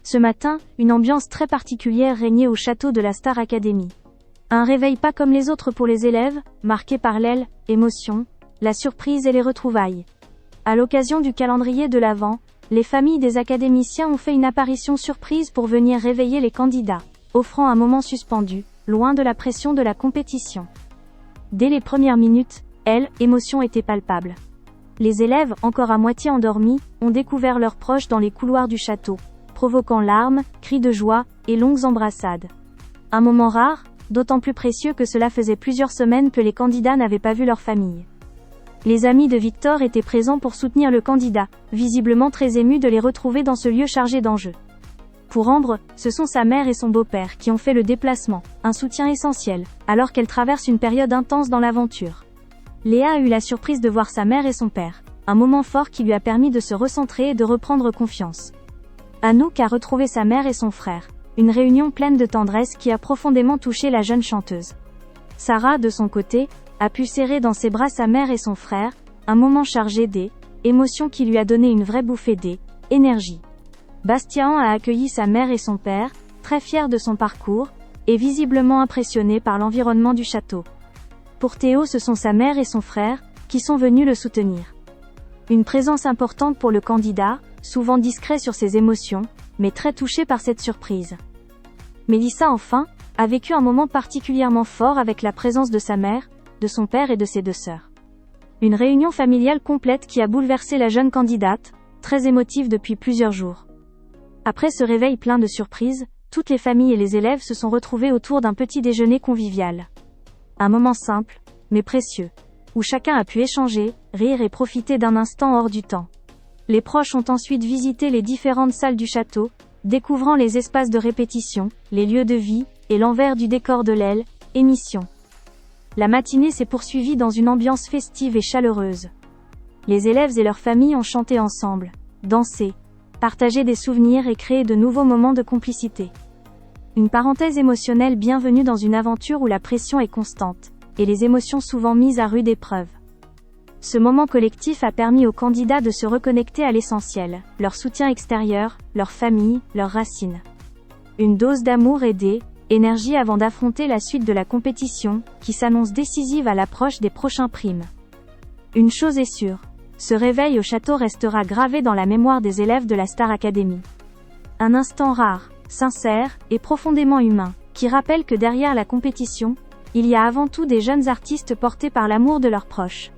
Ce matin, une ambiance très particulière régnait au château de la Star Academy. Un réveil pas comme les autres pour les élèves, marqué par l'émotion, la surprise et les retrouvailles. À l'occasion du calendrier de l'Avent, les familles des académiciens ont fait une apparition surprise pour venir réveiller les candidats, offrant un moment suspendu, loin de la pression de la compétition. Dès les premières minutes, l'émotion était palpable. Les élèves, encore à moitié endormis, ont découvert leurs proches dans les couloirs du château, provoquant larmes, cris de joie et longues embrassades. Un moment rare, d'autant plus précieux que cela faisait plusieurs semaines que les candidats n'avaient pas vu leur famille. Les amis de Victor étaient présents pour soutenir le candidat, visiblement très émus de les retrouver dans ce lieu chargé d'enjeux. Pour Ambre, ce sont sa mère et son beau-père qui ont fait le déplacement, un soutien essentiel, alors qu'elle traverse une période intense dans l'aventure. Léa a eu la surprise de voir sa mère et son père, un moment fort qui lui a permis de se recentrer et de reprendre confiance. Anouk a retrouvé sa mère et son frère, une réunion pleine de tendresse qui a profondément touché la jeune chanteuse. Sarah, de son côté, a pu serrer dans ses bras sa mère et son frère, un moment chargé d'émotions qui lui a donné une vraie bouffée d'énergie. Bastien a accueilli sa mère et son père, très fiers de son parcours, et visiblement impressionnés par l'environnement du château. Pour Théo, ce sont sa mère et son frère, qui sont venus le soutenir. Une présence importante pour le candidat, souvent discret sur ses émotions, mais très touché par cette surprise. Mélissa, enfin, a vécu un moment particulièrement fort avec la présence de sa mère, de son père et de ses deux sœurs. Une réunion familiale complète qui a bouleversé la jeune candidate, très émotive depuis plusieurs jours. Après ce réveil plein de surprises, toutes les familles et les élèves se sont retrouvés autour d'un petit déjeuner convivial. Un moment simple, mais précieux, où chacun a pu échanger, rire et profiter d'un instant hors du temps. Les proches ont ensuite visité les différentes salles du château, découvrant les espaces de répétition, les lieux de vie, et l'envers du décor de l'émission. La matinée s'est poursuivie dans une ambiance festive et chaleureuse. Les élèves et leurs familles ont chanté ensemble, dansé, partagé des souvenirs et créé de nouveaux moments de complicité. Une parenthèse émotionnelle bienvenue dans une aventure où la pression est constante, et les émotions souvent mises à rude épreuve. Ce moment collectif a permis aux candidats de se reconnecter à l'essentiel, leur soutien extérieur, leur famille, leurs racines. Une dose d'amour et d'énergie avant d'affronter la suite de la compétition, qui s'annonce décisive à l'approche des prochains primes. Une chose est sûre, ce réveil au château restera gravé dans la mémoire des élèves de la Star Academy. Un instant rare, sincère, et profondément humain, qui rappelle que derrière la compétition, il y a avant tout des jeunes artistes portés par l'amour de leurs proches.